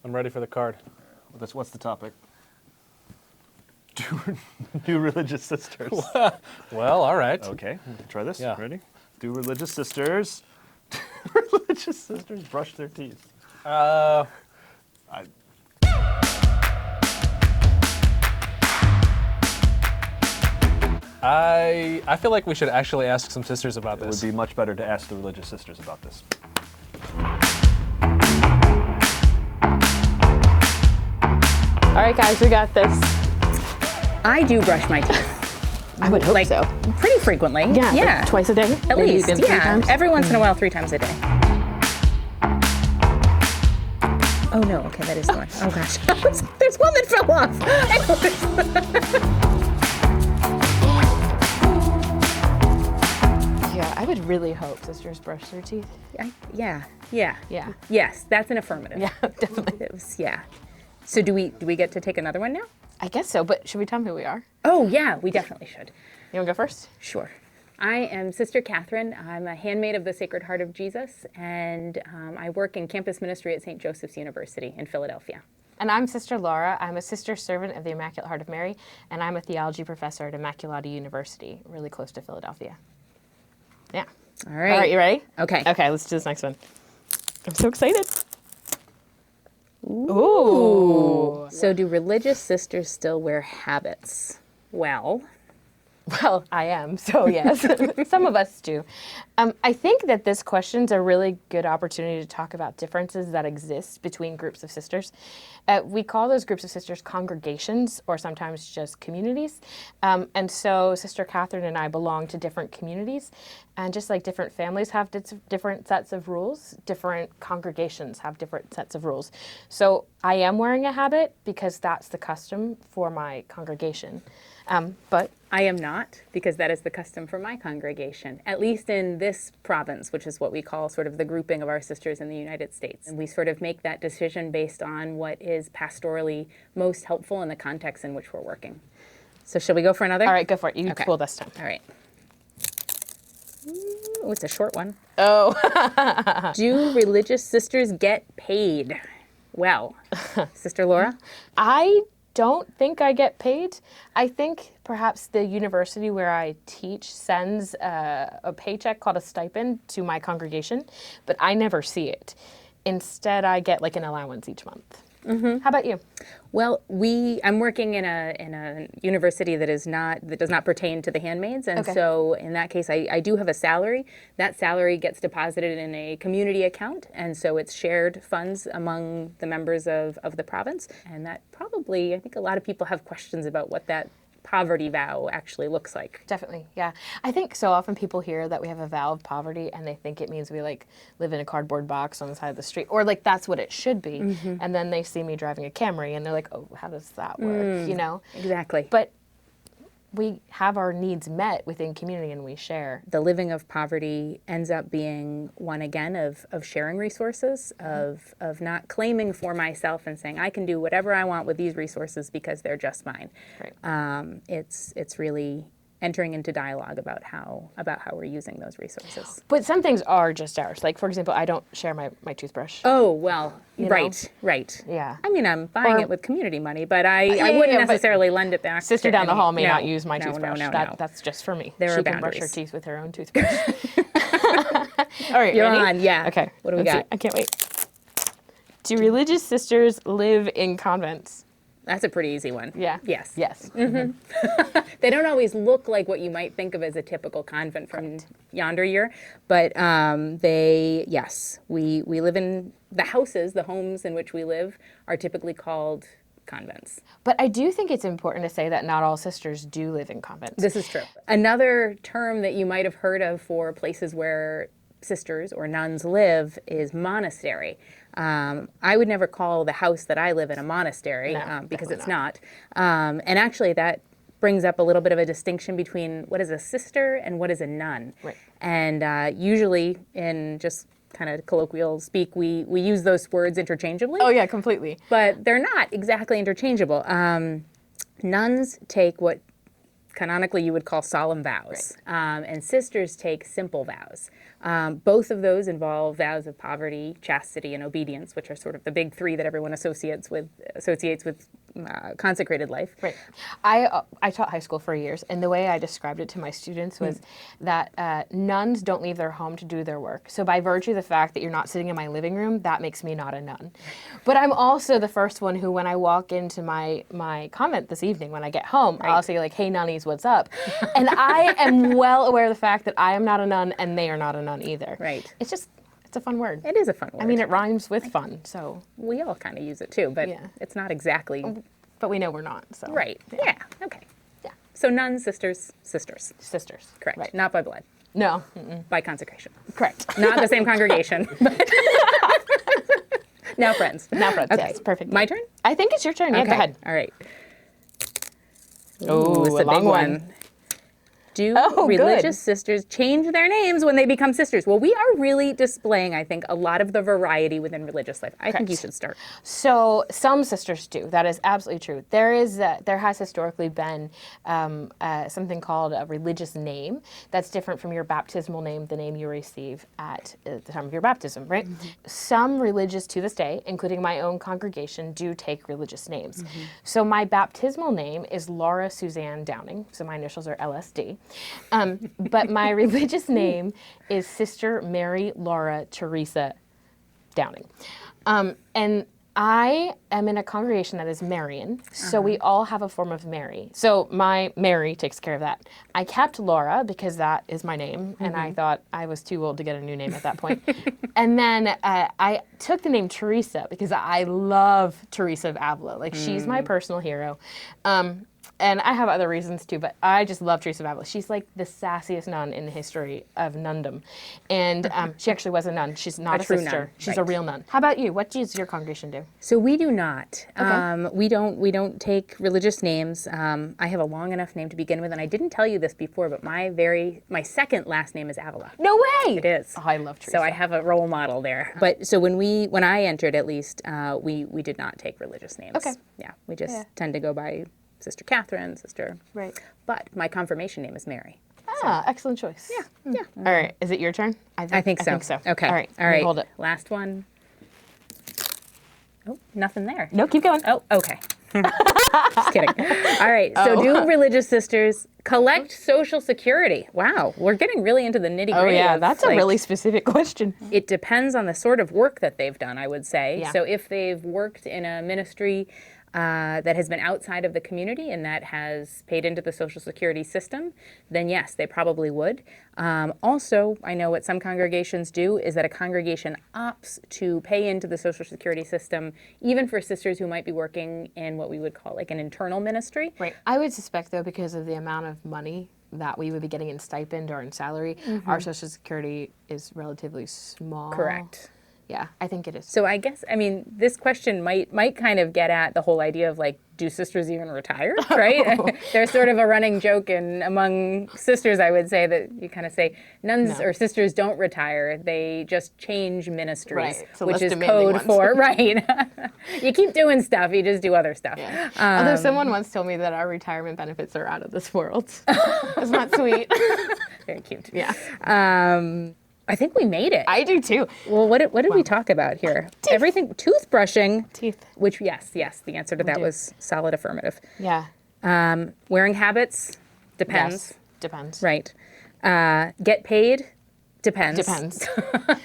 I'm ready for the card. What's the topic? Do religious sisters. Well, all right. Okay, try this. Yeah. Ready? Do religious sisters. Religious sisters brush their teeth. I feel like we should actually ask some sisters about It would this. be much better to ask the religious sisters about this. All right, guys, we got this. I do brush my teeth. I would hope so. Pretty frequently. Yeah. Yeah. Like twice a day? At Maybe least. even 3 Yeah. times? Every once in a while, 3 times a day. Oh no, okay, that is the one. Oh gosh. There's one that fell off. Yeah, I would really hope sisters brush their teeth. Yeah. Yeah. Yes, that's an affirmative. Yeah, definitely. Yeah. So do we get to take another one now? I guess so, but should we tell them who we are? Oh yeah, we definitely should. You want to go first? Sure. I am Sister Catherine. I'm a handmaid of the Sacred Heart of Jesus, and I work in campus ministry at St. Joseph's University in Philadelphia. And I'm Sister Laura. I'm a sister servant of the Immaculate Heart of Mary, and I'm a theology professor at Immaculata University, really close to Philadelphia. Yeah. All right. All right, you ready? Okay. Okay, let's do this next one. I'm so excited. Ooh. So do religious sisters still wear habits? Well, Well, I am, so yes. Some of us do. I think that this question's a really good opportunity to talk about differences that exist between groups of sisters. We call those groups of sisters congregations, or sometimes just communities. And so Sister Catherine and I belong to different communities. And just like different families have different sets of rules, different congregations have different sets of rules. So I am wearing a habit because that's the custom for my congregation. But I am not, because that is the custom for my congregation, at least in this province, which is what we call sort of the grouping of our sisters in the United States. And we sort of make that decision based on what is pastorally most helpful in the context in which we're working. So shall we go for another? all right, go for it. You Okay. pull this time. All right. Ooh, it's a short one. Oh. Do religious sisters get paid? Well, Sister Laura? I don't think I get paid. I think perhaps the university where I teach sends a paycheck called a stipend to my congregation, but I never see it. Instead, I get like an allowance each month. Mm-hmm. How about you? Well, I'm working in a university that does not pertain to the handmaids, and Okay. so in that case, I do have a salary. That salary gets deposited in a community account, and so it's shared funds among the members of the province. And that probably, I think a lot of people have questions about what that poverty vow actually looks like. Definitely, yeah. I think so often people hear that we have a vow of poverty and they think it means we like live in a cardboard box on the side of the street, or like that's what it should be. Mm-hmm. And then they see me driving a Camry and they're like, oh, how does that work? You know? Exactly. But we have our needs met within community and we share. The living of poverty ends up being one, again, of sharing resources, of not claiming for myself and saying I can do whatever I want with these resources because they're just mine. Right. It's really entering into dialogue about how we're using those resources. But some things are just ours. Like, for example, I don't share my toothbrush. Oh, well, You know? right. Yeah. I mean, I'm buying Or- it with community money, but I yeah, wouldn't yeah, but necessarily lend it back. Sister to down the any- hall may no, not use my no, toothbrush. No. That's just for me. There she are can brush her boundaries. teeth with her own toothbrush. All right, You're ready? on, yeah. Okay. What do we let's got? see. I can't wait. Do religious sisters live in convents? That's a pretty easy one. Yeah. Yes. Yes. They don't always look like what you might think of as a typical convent from yonder year, but we live in the houses, the homes in which we live are typically called convents. But I do think it's important to say that not all sisters do live in convents. This is true. Another term that you might have heard of for places where sisters or nuns live is monastery. I would never call the house that I live in a monastery No, because it's definitely not. And actually that brings up a little bit of a distinction between what is a sister and what is a nun. Right. And usually in just kind of colloquial speak, we use those words interchangeably. Oh yeah, completely. But they're not exactly interchangeable. Nuns take what canonically you would call solemn vows. And sisters take simple vows. Both of those involve vows of poverty, chastity, and obedience, which are sort of the big three that everyone associates with consecrated life. Right. I taught high school for years, and the way I described it to my students was that nuns don't leave their home to do their work. So by virtue of the fact that you're not sitting in my living room, that makes me not a nun. But I'm also the first one who, when I walk into my convent this evening, when I get home, I'll say like, "Hey, nunnies, what's up?" And I am well aware of the fact that I am not a nun, and they are not a nun either. Right. It's a fun word. It is a fun word. I mean, it rhymes with fun, so. We all kind of use it too, but Yeah. it's not exactly. But we know we're not, so. Right. Yeah. Okay. Yeah. So nuns, sisters. Sisters. Correct. Right. Not by blood. No. By consecration. Correct. Not the same congregation. Now friends. Now, Fred, Okay. yes, perfect. My turn? I think it's your turn. Yeah, Okay. go ahead. All right. Oh, it's a long one. Do Oh, religious good. sisters change their names when they become sisters? Well, we are really displaying, I think, a lot of the variety within religious life. I think you Correct. should start. So some sisters do. That is absolutely true. There has historically been something called a religious name that's different from your baptismal name, the name you receive at the time of your baptism, right? Some religious to this day, including my own congregation, do take religious names. So my baptismal name is Laura Suzanne Downing. So my initials are LSD. But my religious name is Sister Mary Laura Teresa Downing. And I am in a congregation that is Marian, so we all have a form of Mary. So my Mary takes care of that. I kept Laura because that is my name, and I thought I was too old to get a new name at that point. And then I took the name Teresa because I love Teresa of Avila. Like, she's my personal hero. And I have other reasons too, but I just love Teresa of Avila. She's like the sassiest nun in the history of nundom. And she actually was a nun. She's not a true sister. nun, She's a right. real nun. How about you? What does your congregation do? So we do not. We don't take religious names. I have a long enough name to begin with, and I didn't tell you this before, but my second last name is Avila. No way! It is. Oh, I love Teresa. So I have a role model there. But so when I entered, at least, we did not take religious names. Okay. Yeah, we just tend to go by Sister Catherine, Right. But my confirmation name is Mary. Ah, excellent choice. Yeah. All right, is it your turn? I think so. Okay. All right, All right. hold it. Last one. Oh, nothing there. No, keep going. Oh, okay. Just kidding. All right. So do religious sisters collect Social Security? Wow. We're getting really into the nitty-gritty. Oh, yeah, of, that's a like, really specific question. It depends on the sort of work that they've done, I would say. Yeah. So if they've worked in a ministry that has been outside of the community and that has paid into the Social Security system, then yes, they probably would. Also, I know what some congregations do is that a congregation opts to pay into the Social Security system, even for sisters who might be working in what we would call like an internal ministry. Right. I would suspect, though, because of the amount of money that we would be getting in stipend or in salary, our Social Security is relatively small. Correct. Yeah, I think it is. So I guess, I mean, this question might kind of get at the whole idea of like, do sisters even retire, right? There's sort of a running joke among sisters, I would say, that you kind of say nuns or sisters don't retire. They just change ministries, Right. So which less is demanding code ones. for, right. You keep doing stuff, you just do other stuff. Yeah. Although someone once told me that our retirement benefits are out of this world. Isn't that sweet? Very cute. Yeah. I think we made it. I do too. Well, what did we talk about here? Everything, toothbrushing. Teeth. Which, yes, the answer to that do. was solid affirmative. Yeah. Wearing habits, depends. Yes. Depends. Right. Get paid, depends. Depends.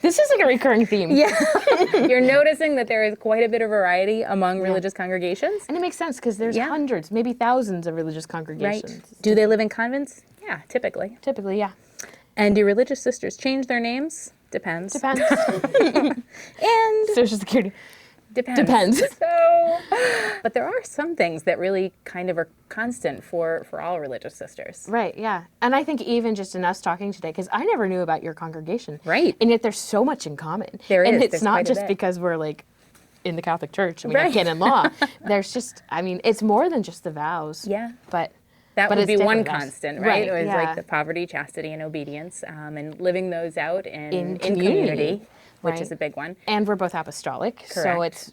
This is like a recurring theme. Yeah. You're noticing that there is quite a bit of variety among religious congregations. And it makes sense because there's Yeah. hundreds, maybe thousands of religious Right. congregations. Do they live in convents? Yeah, typically. Typically, yeah. And do religious sisters change their names? Depends. Depends. And Social Security. depends. Depends. So, but there are some things that really kind of are constant for all religious sisters. Right, yeah. And I think even just in us talking today, because I never knew about your congregation. Right. And yet there's so much in common. There and is. it's There's not quite a just bit. because we're like in the Catholic Church and we have Right. canon law. There's just, I mean, it's more than just the vows. Yeah. But That but would it's be one different, yes. constant, right? Right, It was yeah. like the poverty, chastity, and obedience, and living those out in community, community, which right. is a big one. And we're both apostolic, so Correct. it's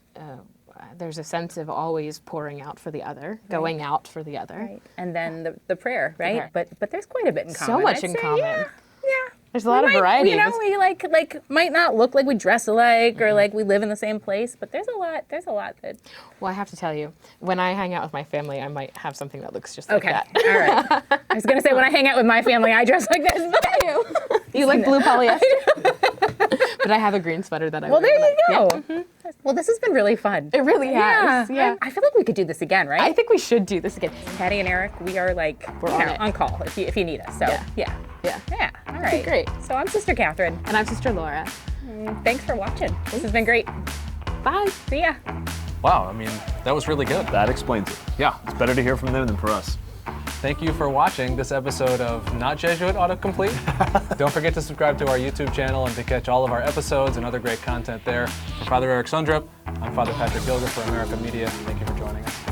There's a sense of always pouring out for the other, going out for the other. Right. And then the prayer, right? prayer. But there's quite a bit in common. So much I'd in say, common. Yeah. There's a lot of variety. You know, we like might not look like we dress alike or like we live in the same place, but there's a lot that. Well, I have to tell you, when I hang out with my family, I might have something that looks just like Okay. that. All right. I was gonna say when I hang out with my family, I dress like this. But You like blue polyester? But I have a green sweater that I well, wear. there you go. Yeah. Well, this has been really fun. It really has. Yeah. I feel like we could do this again, right? I think we should do this again. Patty and Eric, we are like We're you on know, it. on call if you need us. So Yeah. yeah. All right. great. So I'm Sister Catherine. And I'm Sister Laura. Thanks for watching. This has been great. Bye. See ya. Wow, I mean, that was really good. That explains it. Yeah. It's better to hear from them than for us. Thank you for watching this episode of Not Jesuit Autocomplete. Don't forget to subscribe to our YouTube channel and to catch all of our episodes and other great content there. For Father Eric Sundrup, I'm Father Patrick Gilger for America Media. Thank you for joining us.